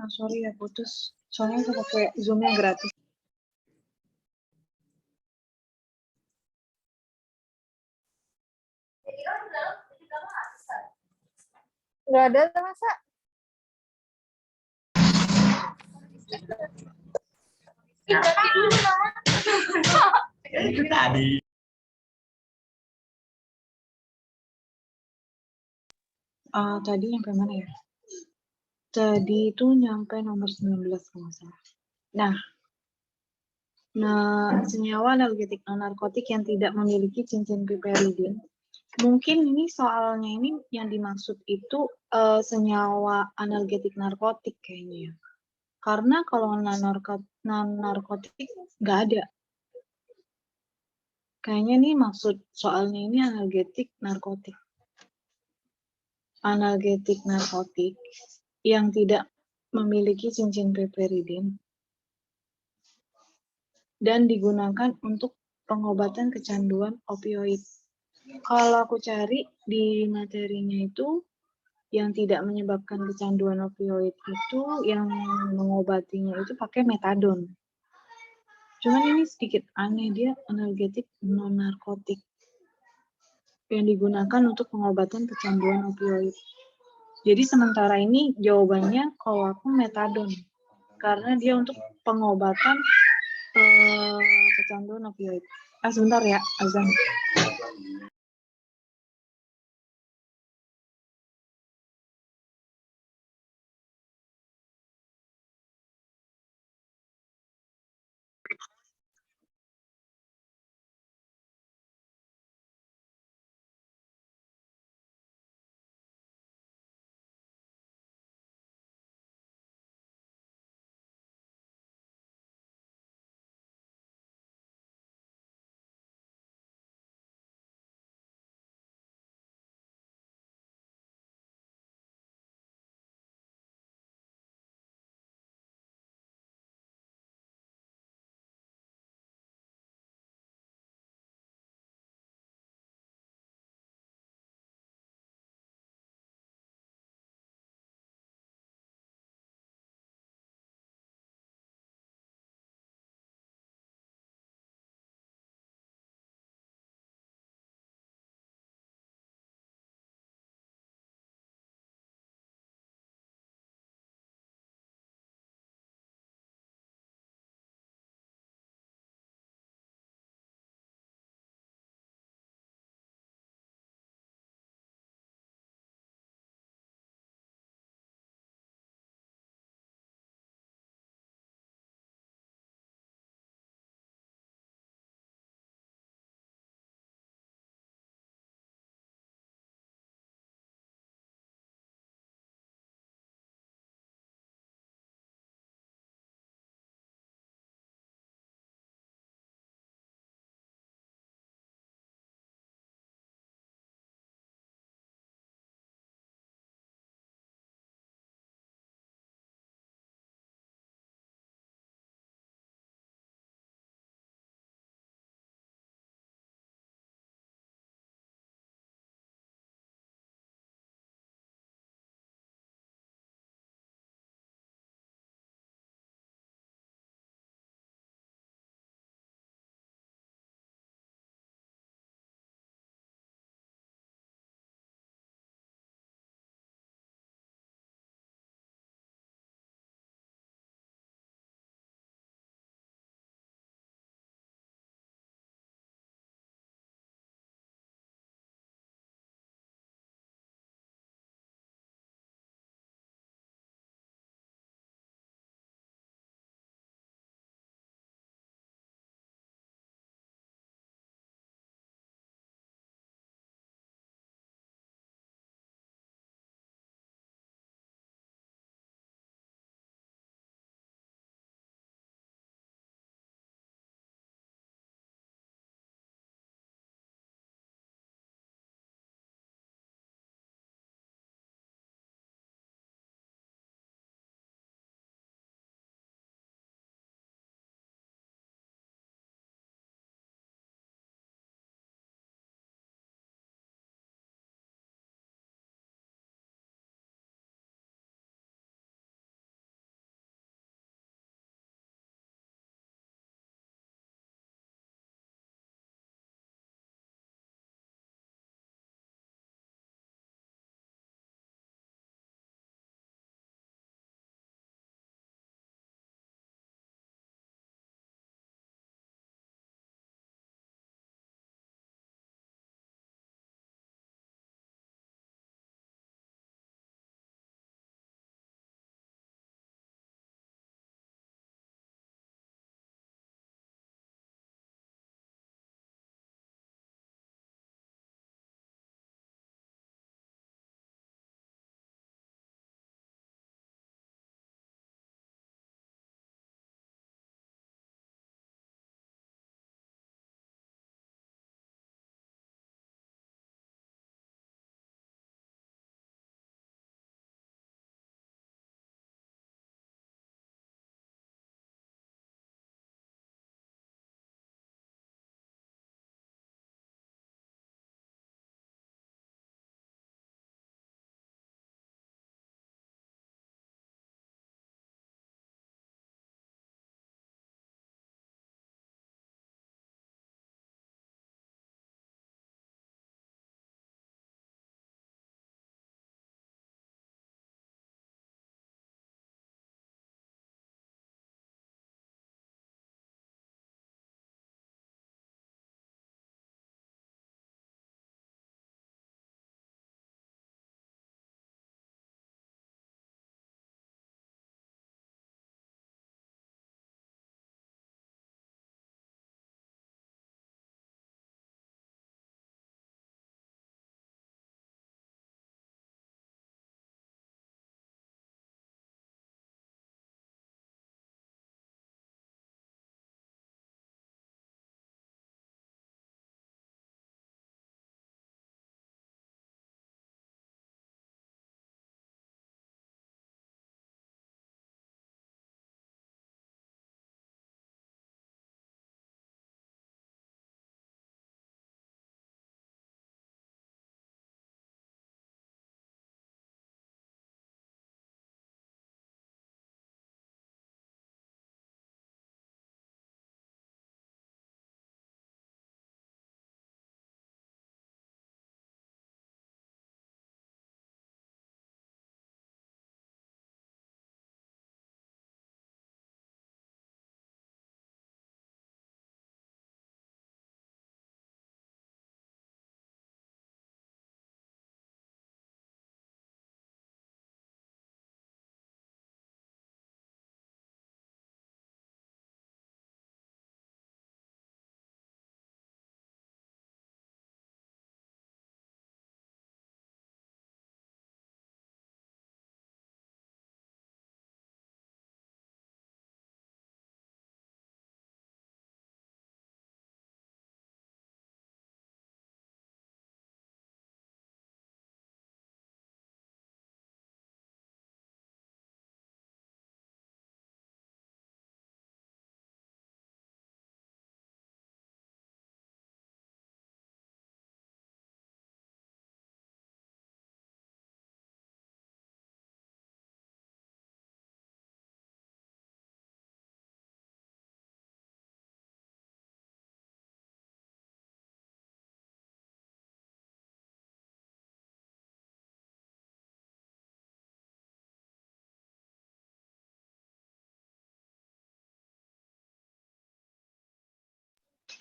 Sorry ya putus. Soalnya aku pakai Zoom yang gratis. Nggak ada masa? Ganti dulu lah. Itu tadi. Tadi nyampe mana ya? Tadi itu nyampe nomor 19 kalau nggak salah. Nah, senyawa analgetik non-narkotik yang tidak memiliki cincin piperidin. Mungkin ini soalnya ini yang dimaksud itu senyawa analgetik narkotik kayaknya ya. Karena kalau non-narkotik nggak ada. Kayaknya nih maksud soalnya ini analgetik narkotik. Analgetik narkotik yang tidak memiliki cincin piperidin dan digunakan untuk pengobatan kecanduan opioid. Kalau aku cari di materinya itu, yang tidak menyebabkan kecanduan opioid itu, yang mengobatinya itu pakai metadon. Cuman ini sedikit aneh, dia analgetik non-narkotik yang digunakan untuk pengobatan kecanduan opioid. Jadi sementara ini jawabannya kalau aku metadon, karena dia untuk pengobatan kecanduan opioid. Sebentar ya, azan.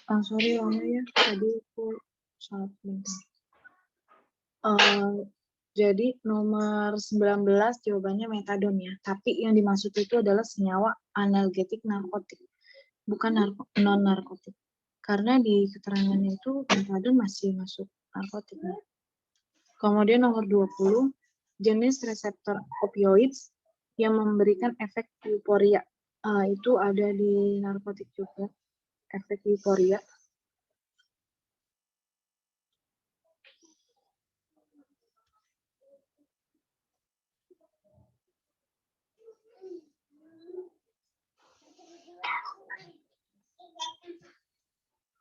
Sorry lama ya, tadi aku salah bentar. Jadi nomor 19 jawabannya metadon ya. Tapi yang dimaksud itu adalah senyawa analgetik narkotik, bukan non-narkotik. Karena di keterangannya itu metadon masih masuk narkotik. Ya. Kemudian nomor 20, jenis reseptor opioid yang memberikan efek euforia. Itu ada di narkotik juga, efek euforia.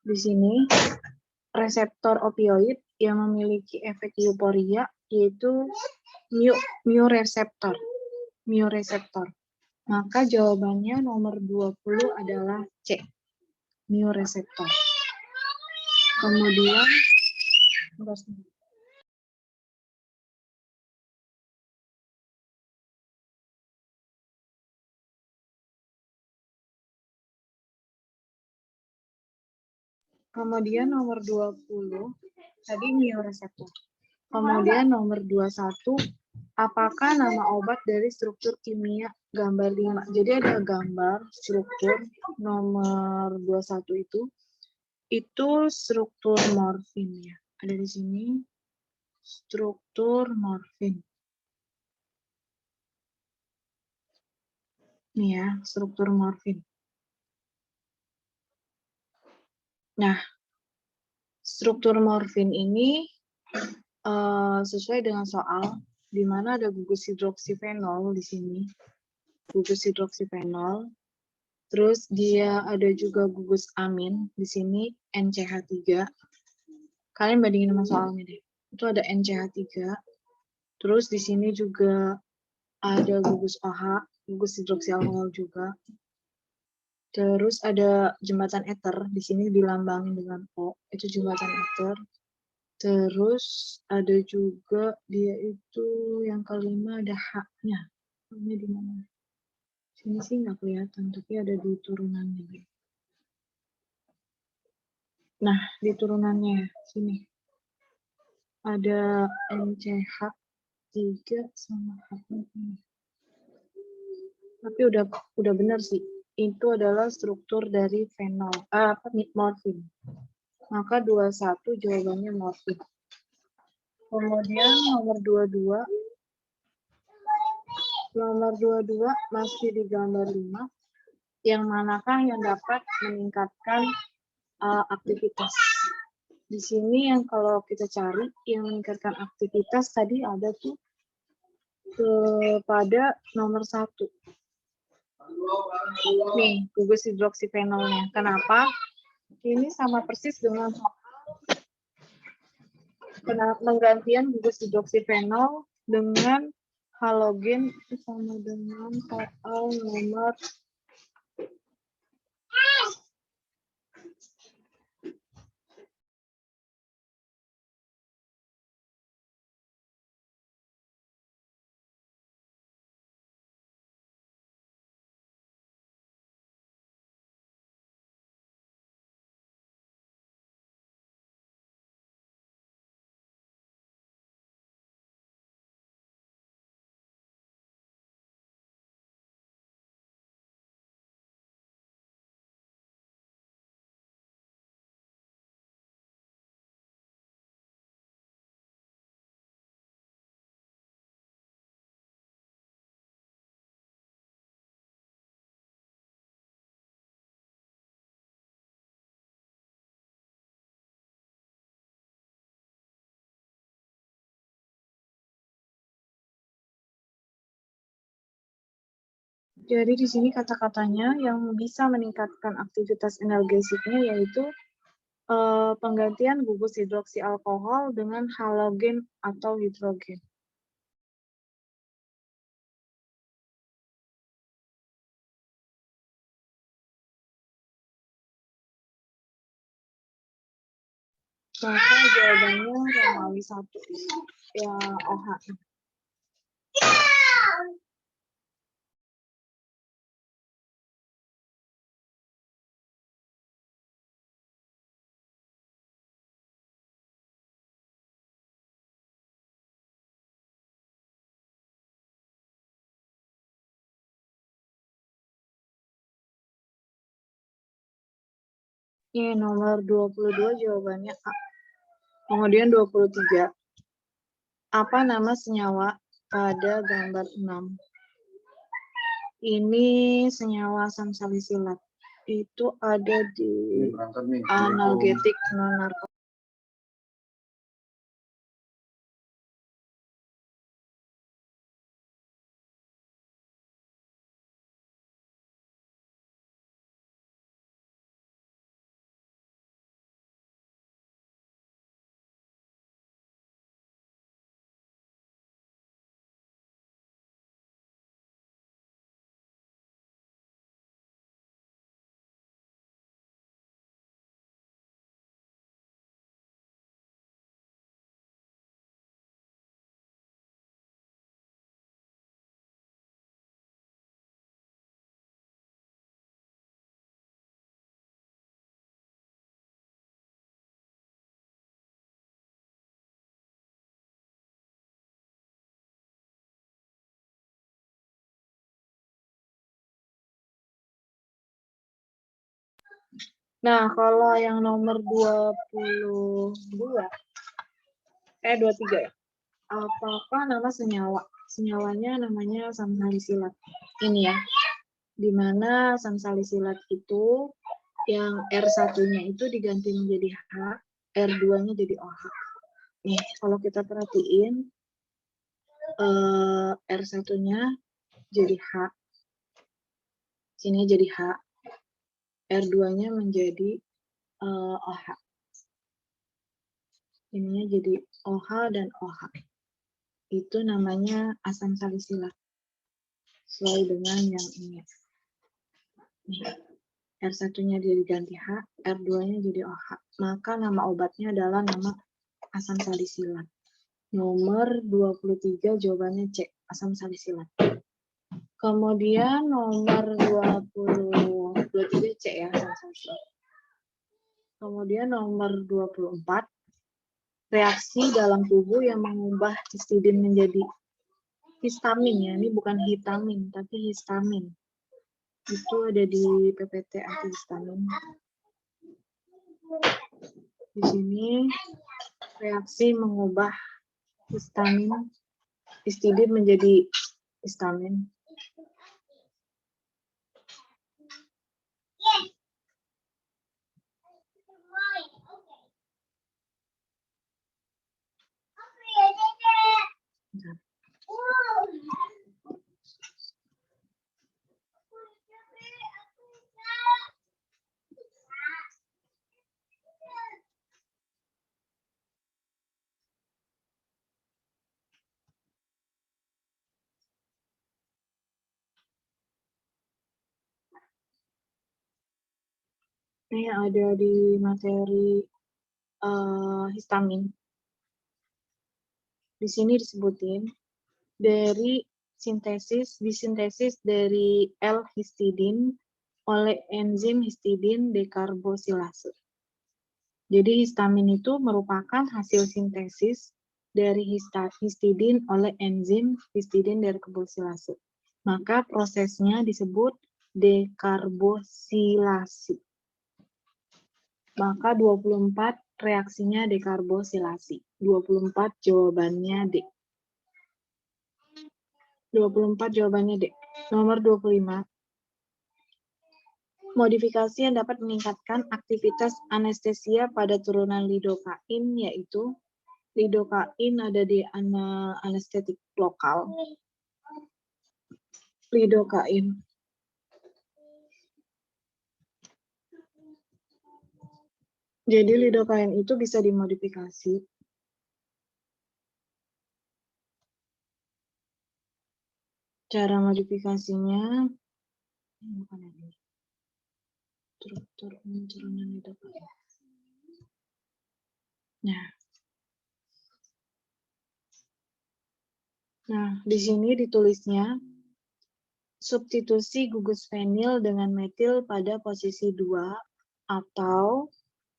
Di sini reseptor opioid yang memiliki efek euforia yaitu mu reseptor. Maka jawabannya nomor 20 adalah C. Mu reseptor. Kemudian nomor 20 tadi mu reseptor. Kemudian nomor 21, apakah nama obat dari struktur kimia gambar 5? Jadi ada gambar struktur nomor 21 itu struktur morfin ya. Ada di sini struktur morfin. Nih ya, struktur morfin. Nah, struktur morfin ini sesuai dengan soal di mana ada gugus hidroksifenol di sini. Gugus hidroksifenol. Terus dia ada juga gugus amin di sini NCH3. Kalian bandingin sama soalnya deh. Itu ada NCH3. Terus di sini juga ada gugus OH, gugus hidroksialkohol juga. Terus ada jembatan ether, di sini dilambangin dengan O, itu jembatan ether. Terus ada juga dia itu yang kelima ada H-nya. H-nya di mana? Sini sih nggak kelihatan, tapi ada di turunannya. Nah, di turunannya sini ada NCH3 sama H-nya ini. Tapi udah benar sih. Itu adalah struktur dari fenol, morfin. Maka 21 jawabannya morfin. Kemudian nomor 22. Nomor 22 masih di gambar 5. Yang manakah yang dapat meningkatkan aktivitas? Di sini yang kalau kita cari yang meningkatkan aktivitas tadi ada tuh pada nomor 1. Nih, gugus hidroksifenolnya. Kenapa? Ini sama persis dengan penggantian gugus hidroksifenol dengan halogen itu sama dengan soal nomor jadi di sini kata-katanya yang bisa meningkatkan aktivitas analgesiknya yaitu penggantian gugus hidroksialkohol dengan halogen atau hidrogen. Maka jawabannya Romawi 1 ya OH. Ini nomor 22 jawabannya A. Kemudian 23. Apa nama senyawa pada gambar 6? Ini senyawa asam salisilat. Itu ada di analgetik non-narkotik. Nah, kalau yang nomor 23 ya. Apakah nama senyawa? Senyawanya namanya asam salisilat. Ini ya. Di mana asam salisilat itu yang R1-nya itu diganti menjadi H, R2-nya jadi OH. Nih, kalau kita perhatiin R1-nya jadi H. Sini jadi H. R2-nya menjadi OH. Ininya jadi OH dan OH. Itu namanya asam salisilat. Sesuai dengan yang ini. Nih, R1-nya dia diganti H, R2-nya jadi OH. Maka nama obatnya adalah nama asam salisilat. Nomor 23 jawabannya C, asam salisilat. Kemudian nomor 23 C ya, asam salisilat. Kemudian nomor 24, reaksi dalam tubuh yang mengubah histidin menjadi histamin ya. Ini bukan hitamin, tapi histamin. Itu ada di PPT antihistamin. Di sini reaksi mengubah histidin menjadi histamin. Ini ada di materi histamin. Di sini disebutin dari disintesis dari L-histidin oleh enzim histidin dekarbosilase. Jadi histamin itu merupakan hasil sintesis dari histidin oleh enzim histidin dekarbosilase. Maka prosesnya disebut dekarbosilasi. Maka 24 reaksinya dekarbosilasi. 24 jawabannya D. 24 jawabannya D. Nomor 25. Modifikasi yang dapat meningkatkan aktivitas anestesia pada turunan lidokain, yaitu lidokain ada di anestetik lokal. Lidokain. Jadi lidokain itu bisa dimodifikasi. Cara modifikasinya, bukan ini. Struktur pencernaan lidokain. Nah, di sini ditulisnya substitusi gugus fenil dengan metil pada posisi 2 atau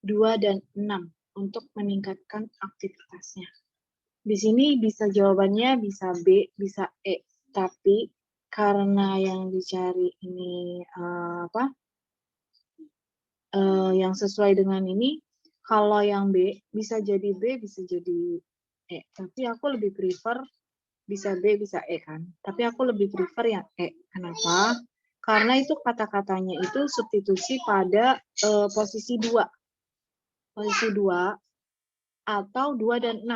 2 dan 6 untuk meningkatkan aktivitasnya. Di sini bisa jawabannya bisa B, bisa E. Tapi karena yang dicari ini yang sesuai dengan ini. Kalau yang B bisa jadi B, bisa jadi E. Tapi aku lebih prefer bisa B, bisa E kan. Tapi aku lebih prefer yang E. Kenapa? Karena itu kata-katanya itu substitusi pada posisi 2. Posisi 2 atau 2 dan 6.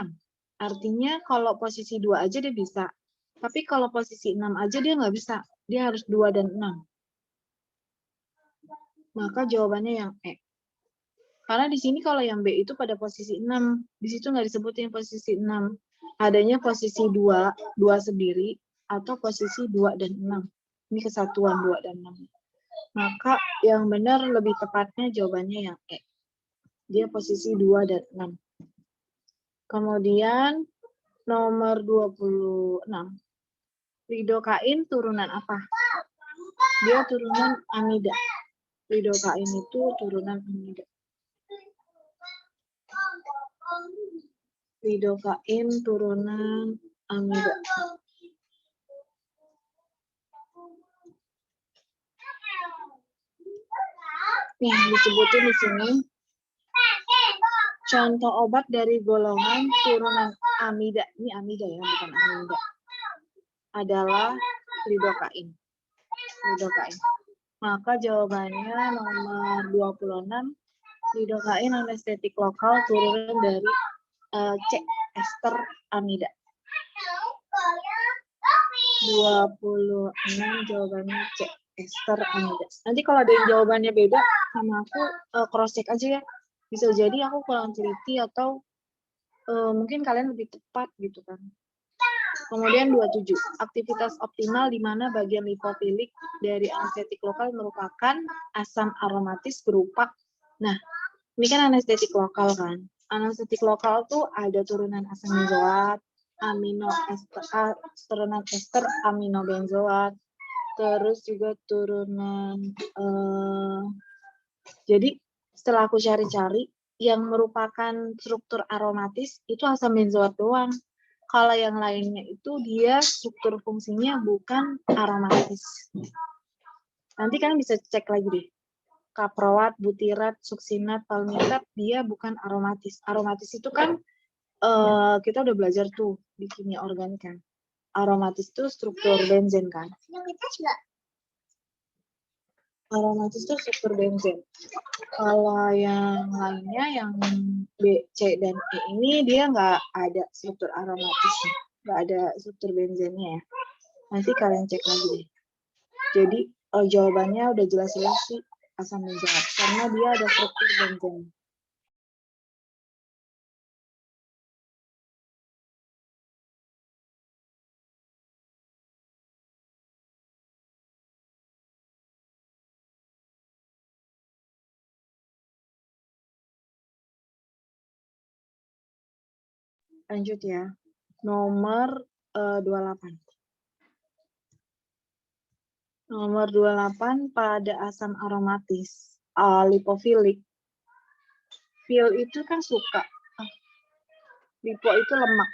Artinya kalau posisi 2 aja dia bisa. Tapi kalau posisi 6 aja dia nggak bisa. Dia harus 2 dan 6. Maka jawabannya yang E. Karena di sini kalau yang B itu pada posisi 6. Di situ nggak disebutin posisi 6. Adanya posisi 2, 2 sendiri, atau posisi 2 dan 6. Ini kesatuan 2 dan 6. Maka yang benar lebih tepatnya jawabannya yang E. Dia posisi 2 dan 6. Kemudian nomor 26. Lidokain turunan apa? Dia turunan amida. Lidokain itu turunan amida. Lidokain turunan amida. Nih, disebutin di sini. Contoh obat dari golongan turunan amida. Ini amida ya, bukan amida. Adalah lidokain. Lidokain. Maka jawabannya nomor 26. Lidokain anestetik lokal turunan dari C. Ester amida. 26 jawabannya C. Ester amida. Nanti kalau ada yang jawabannya beda sama aku, cross check aja ya. Bisa jadi aku kurang teliti atau mungkin kalian lebih tepat gitu kan. Kemudian 27. Aktivitas optimal di mana bagian lipofilik dari anestetik lokal merupakan asam aromatis berupa. Nah, ini kan anestetik lokal kan. Anestetik lokal tuh ada turunan asam benzoat, amino ester, turunan ester aminobenzoat, terus juga turunan jadi setelah aku cari-cari yang merupakan struktur aromatis itu asam benzoat doang. Kalau yang lainnya itu dia struktur fungsinya bukan aromatis. Nanti kalian bisa cek lagi deh. Kaproat, butirat, suksinat, palmitat dia bukan aromatis. Aromatis itu kan kita udah belajar tuh di kimia organik kan. Aromatis itu struktur benzen kan. Aromatis itu struktur benzen. Kalau yang lainnya yang B, C, dan E ini dia nggak ada struktur aromatisnya. Nggak ada struktur benzennya ya. Nanti kalian cek lagi deh. Jadi jawabannya udah jelas-jelas sih asam benzoat. Karena dia ada struktur benzen. Lanjut ya. Nomor 28. Nomor 28 pada asam aromatis lipofilik. Fil itu kan suka. Lipo itu lemak.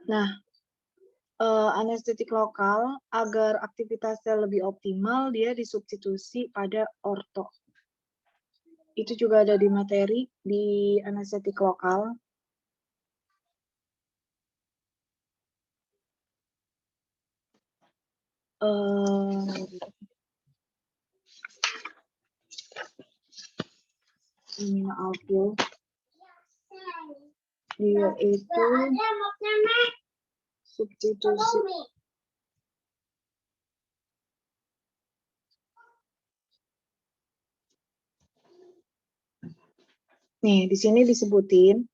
Nah, anestetik lokal agar aktivitasnya lebih optimal dia disubstitusi pada orto. Itu juga ada di materi di anestetik lokal. Aminoalkyl dia itu substitusi Nih, di sini disebutin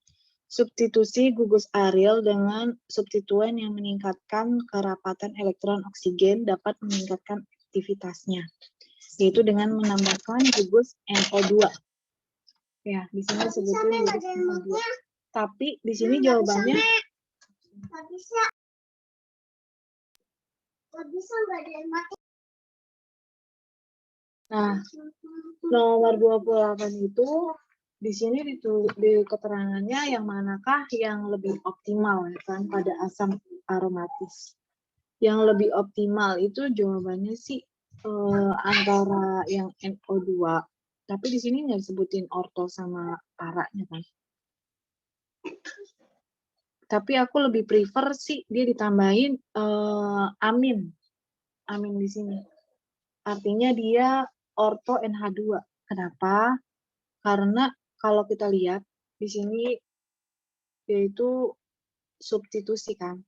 substitusi gugus Ariel dengan substituen yang meningkatkan kerapatan elektron oksigen dapat meningkatkan aktivitasnya, yaitu dengan menambahkan gugus NO2. Ya, di sini disebutin gugus NO2. Tapi di sini jawabannya Nah, nomor 28 itu di sini di keterangannya yang manakah yang lebih optimal ya kan pada asam aromatis. Yang lebih optimal itu jawabannya sih antara yang NO2. Tapi di sini nggak disebutin orto sama paranya kan. Tapi aku lebih prefer sih dia ditambahin amin. Amin di sini. Artinya dia orto NH2. Kenapa? Karena kalau kita lihat di sini yaitu substitusi kan.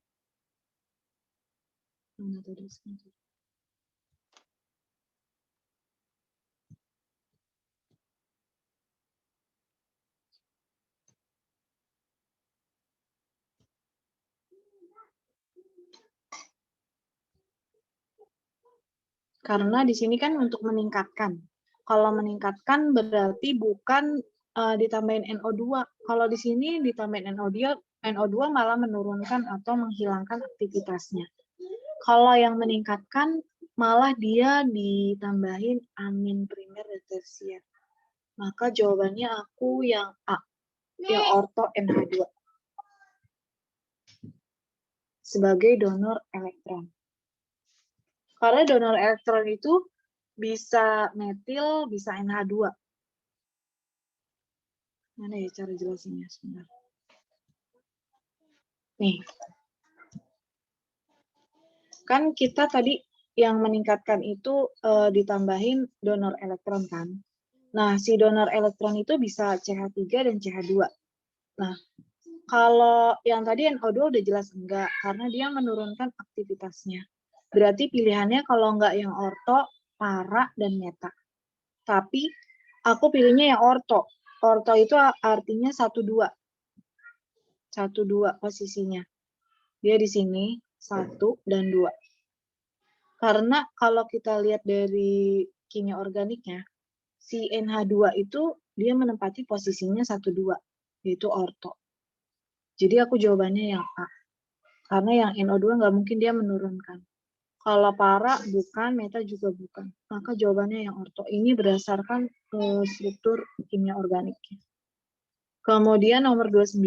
Karena di sini kan untuk meningkatkan. Kalau meningkatkan berarti bukan ditambahin NO2. Kalau di sini ditambahin NO2 malah menurunkan atau menghilangkan aktivitasnya. Kalau yang meningkatkan malah dia ditambahin amin primer dan tersier. Maka jawabannya aku yang A, yang orto NH2 sebagai donor elektron. Karena donor elektron itu bisa metil, bisa NH2. Mana ya cara jelasinnya sebentar. Nih. Kan kita tadi yang meningkatkan itu ditambahin donor elektron kan. Nah, si donor elektron itu bisa CH3 dan CH2. Nah, kalau yang tadi NO2 udah jelas enggak, karena dia menurunkan aktivitasnya. Berarti pilihannya kalau enggak yang orto, para, dan meta. Tapi aku pilihnya yang orto. Orto itu artinya 1-2. 1-2 posisinya. Dia di sini 1 dan 2. Karena kalau kita lihat dari kimia organiknya, si NH2 itu dia menempati posisinya 1-2, yaitu orto. Jadi aku jawabannya yang A. Karena yang NO2 nggak mungkin dia menurunkan. Kalau para bukan, meta juga bukan. Maka jawabannya yang orto. Ini berdasarkan struktur kimia organiknya. Kemudian nomor 29,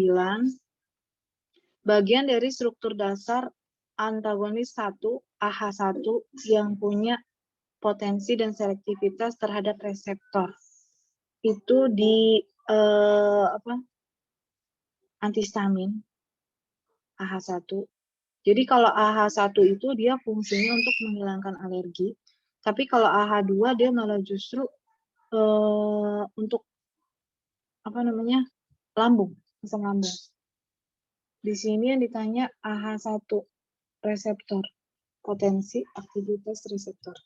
bagian dari struktur dasar antagonis 1, AH1 yang punya potensi dan selektivitas terhadap reseptor. Itu di antihistamin AH1. Jadi kalau AH1 itu dia fungsinya untuk menghilangkan alergi, tapi kalau AH2 dia malah justru untuk lambung, asam lambung. Di sini yang ditanya AH1 reseptor, potensi aktivitas reseptor.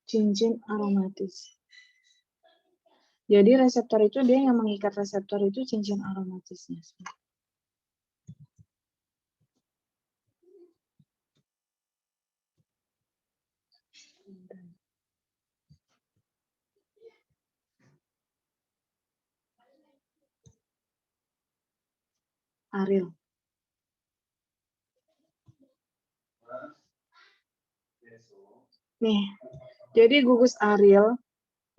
Cincin aromatis. Jadi reseptor itu dia yang mengikat reseptor itu cincin aromatisnya. Ariel. Nih, jadi gugus Ariel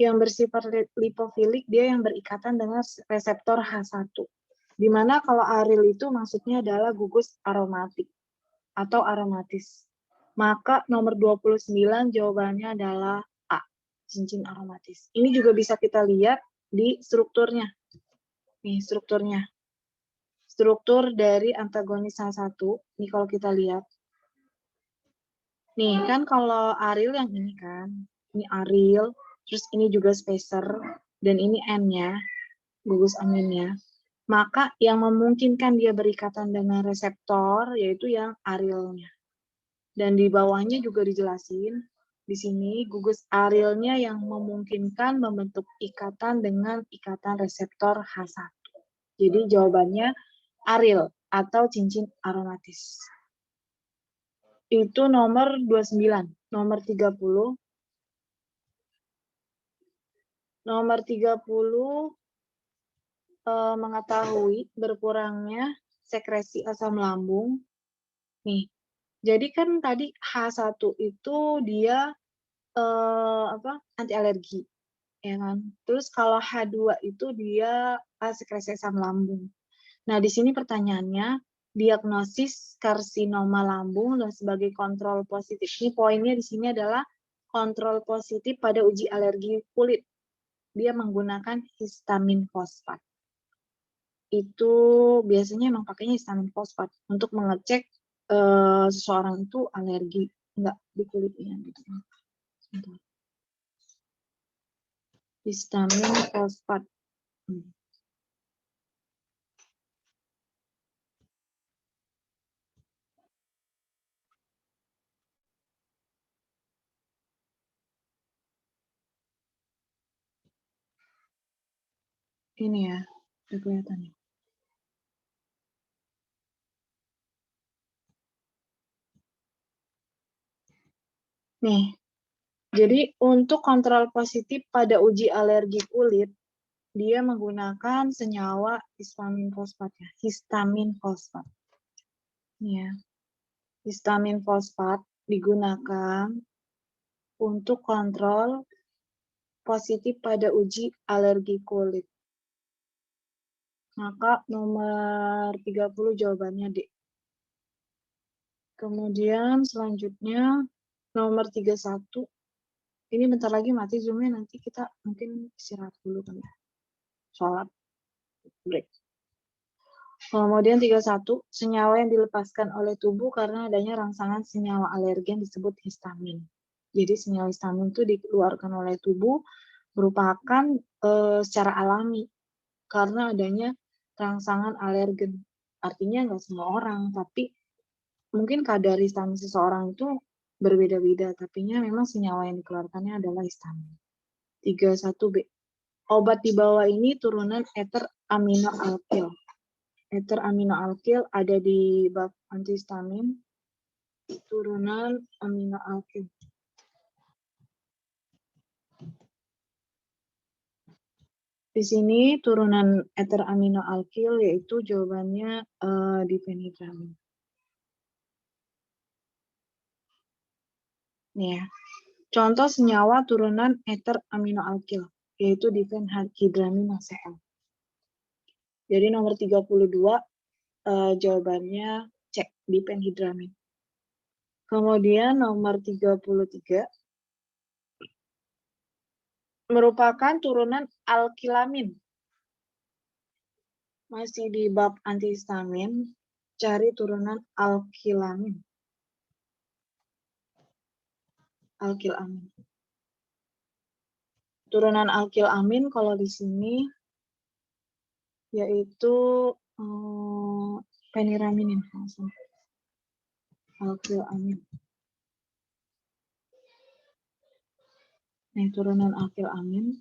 yang bersifat lipofilik dia yang berikatan dengan reseptor H1. Di mana kalau Ariel itu maksudnya adalah gugus aromatik atau aromatis. Maka nomor 29 jawabannya adalah A, cincin aromatis. Ini juga bisa kita lihat di strukturnya. Nih, strukturnya. Struktur dari antagonis H1, ini kalau kita lihat. Nih, kan kalau aril yang ini kan, ini aril, terus ini juga spacer, dan ini N-nya, gugus aminnya. Maka yang memungkinkan dia berikatan dengan reseptor, yaitu yang arilnya. Dan di bawahnya juga dijelasin, di sini gugus arilnya yang memungkinkan membentuk ikatan dengan ikatan reseptor H1. Jadi jawabannya aril atau cincin aromatis. Itu nomor 29. Nomor 30. Nomor 30 mengetahui berkurangnya sekresi asam lambung. Nih, jadi kan tadi H1 itu dia anti alergi, ya kan? Terus kalau H2 itu dia sekresi asam lambung. Nah, di sini pertanyaannya, diagnosis karsinoma lambung dan sebagai kontrol positif. Ini poinnya di sini adalah kontrol positif pada uji alergi kulit. Dia menggunakan histamin fosfat. Itu biasanya emang pakainya histamin fosfat untuk mengecek seseorang itu alergi enggak di kulitnya gitu. Sebentar. Histamin fosfat. Ini ya, udah kelihatan ya. Nih, jadi untuk kontrol positif pada uji alergi kulit, dia menggunakan senyawa histamin fosfat ya, histamin fosfat. Nih ya, histamin fosfat digunakan untuk kontrol positif pada uji alergi kulit. Maka nomor 30 jawabannya D. Kemudian selanjutnya nomor 31. Ini bentar lagi mati Zoom-nya, nanti kita mungkin istirahat dulu kan ya. Sholat. Break. Kemudian 31, senyawa yang dilepaskan oleh tubuh karena adanya rangsangan senyawa alergen disebut histamin. Jadi senyawa histamin itu dikeluarkan oleh tubuh merupakan secara alami karena adanya rangsangan alergen. Artinya nggak semua orang, tapi mungkin kadar histamin seseorang itu berbeda-beda, tapi memang senyawa yang dikeluarkannya adalah histamin. 31B. Obat di bawah ini turunan eter amino alkil. Eter amino alkil ada di bab antihistamin, turunan amino alkil. Di sini turunan eter amino alkil yaitu jawabannya difenidramin. Nih ya. Contoh senyawa turunan eter amino alkil yaitu difenhidramin HCl. Jadi nomor 32 jawabannya C, difenhidramin. Kemudian nomor 33 merupakan turunan alkilamin. Masih di bab antihistamin, cari turunan alkilamin. Alkilamin. Turunan alkilamin kalau di sini yaitu feniraminin langsung. Alkilamin. Nah, turunan alkilamin.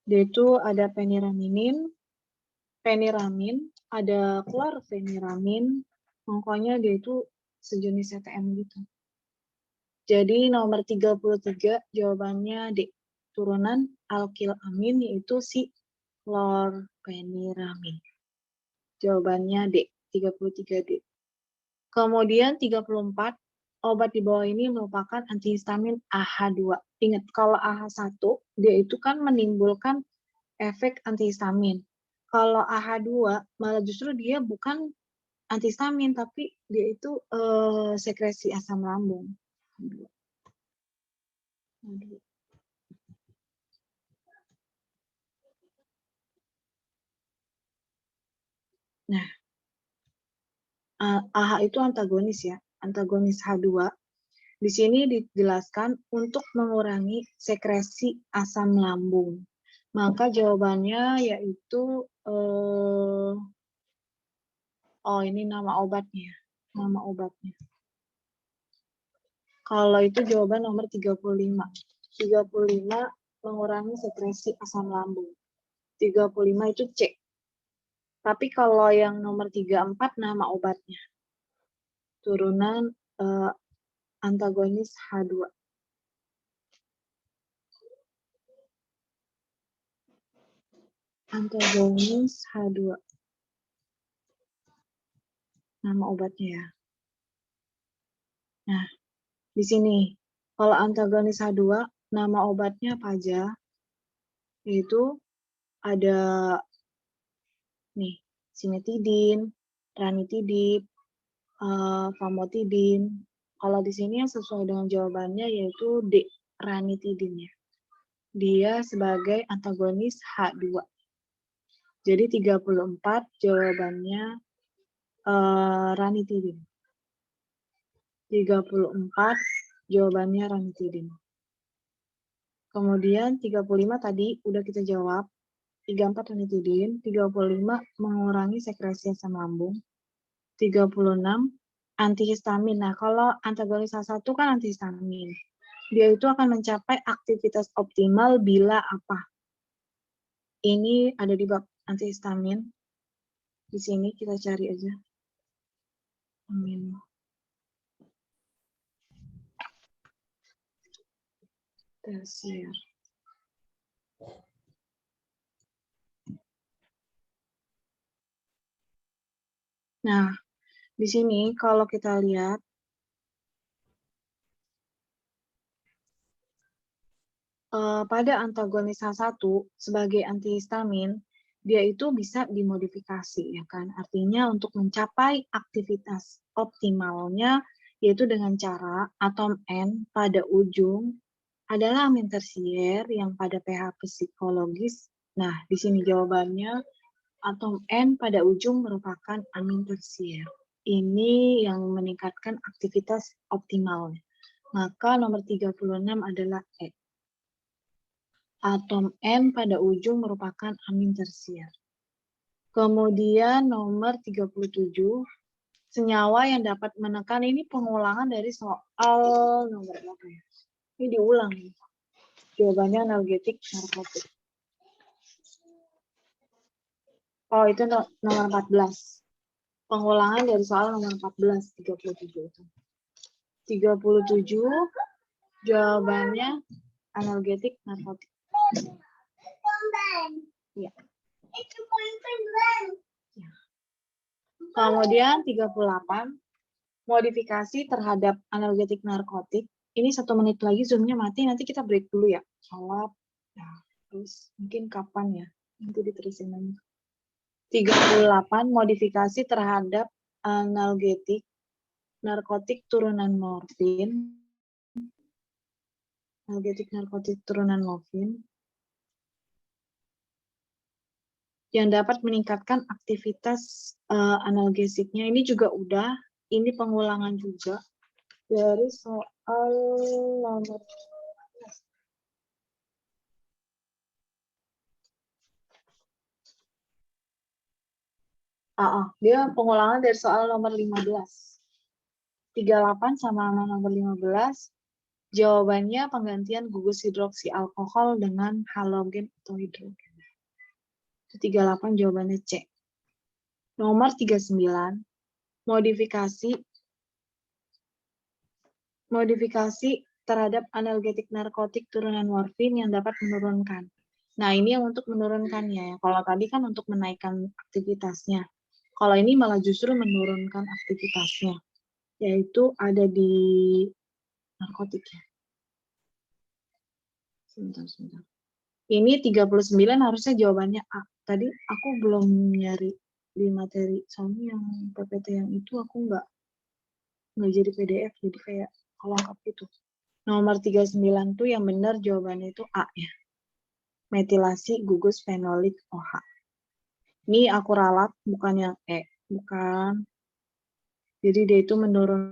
Dia itu ada feniraminin, feniramin, ada klorfeniramin, pokoknya dia itu sejenis CTM gitu. Jadi nomor 33 jawabannya D. Turunan alkilamin yaitu si klorfeniramin. Jawabannya D, 33D. Kemudian 34, obat di bawah ini merupakan antihistamin AH2. Ingat, kalau AH1, dia itu kan menimbulkan efek antihistamin. Kalau AH2, malah justru dia bukan antihistamin, tapi dia itu sekresi asam lambung. Nah, AH itu antagonis ya, antagonis H2. Di sini dijelaskan untuk mengurangi sekresi asam lambung. Maka jawabannya yaitu oh ini nama obatnya. Nama obatnya. Kalau itu jawaban nomor 35. 35 mengurangi sekresi asam lambung. 35 itu C. Tapi kalau yang nomor 34 nama obatnya. Turunan antagonis H2. Antagonis H2. Nama obatnya ya. Nah, di sini kalau antagonis H2 nama obatnya apa aja? Yaitu ada nih, simetidin, ranitidin, famotidin. Kalau di sini yang sesuai dengan jawabannya yaitu D, ranitidin ya. Dia sebagai antagonis H2. Jadi 34 jawabannya ranitidin. 34 jawabannya ranitidin. Kemudian 35 tadi udah kita jawab. 34 ranitidin, 35 mengurangi sekresi asam lambung, 36 antihistamin. Nah, kalau antagonis H1 kan antihistamin. Dia itu akan mencapai aktivitas optimal bila apa? Ini ada di bab antihistamin. Di sini kita cari aja. Amin. Tersier. Nah, di sini kalau kita lihat pada antagonis H1 sebagai antihistamin, dia itu bisa dimodifikasi ya kan. Artinya untuk mencapai aktivitas optimalnya yaitu dengan cara atom N pada ujung adalah amin tersier yang pada pH psikologis. Nah, di sini jawabannya atom N pada ujung merupakan amin tersier. Ini yang meningkatkan aktivitas optimalnya. Maka nomor 36 adalah E. Atom N pada ujung merupakan amin tersier. Kemudian nomor 37, senyawa yang dapat menekan, ini pengulangan dari soal nomor berapa ya? Ini diulang. Jawabannya analgetik narkotik. Oh, itu nomor 14. Pengulangan dari soal nomor 14, 37 itu. 37, jawabannya analgetik narkotik. Ya. Kemudian 38, modifikasi terhadap analgetik narkotik. Ini 1 menit lagi zoomnya mati, nanti kita break dulu ya. Sholat, ya, terus mungkin kapan ya, nanti diterusin lagi. 38, modifikasi terhadap analgetik narkotik turunan morfin. Analgetik narkotik turunan morfin yang dapat meningkatkan aktivitas analgesiknya. Ini juga udah, ini pengulangan juga dari soal nomor 15. Dia pengulangan dari soal nomor 15. 38 sama nomor 15, jawabannya penggantian gugus hidroksi alkohol dengan halogen atau hidrogen. 38 jawabannya C. Nomor 39, modifikasi terhadap analgetik narkotik turunan morfin yang dapat menurunkan. Nah, ini yang untuk menurunkannya ya. Kalau tadi kan untuk menaikkan aktivitasnya. Kalau ini malah justru menurunkan aktivitasnya. Yaitu ada di narkotik ya. Sebentar. Ini 39 harusnya jawabannya A. Tadi aku belum nyari di materi, soalnya yang PPT yang itu aku nggak jadi PDF, jadi kayak kelengkap gitu. Nomor 39 tuh yang benar jawabannya itu A ya. Metilasi gugus fenolik OH. Ini aku ralat, bukan yang E. Bukan. Jadi dia itu menurun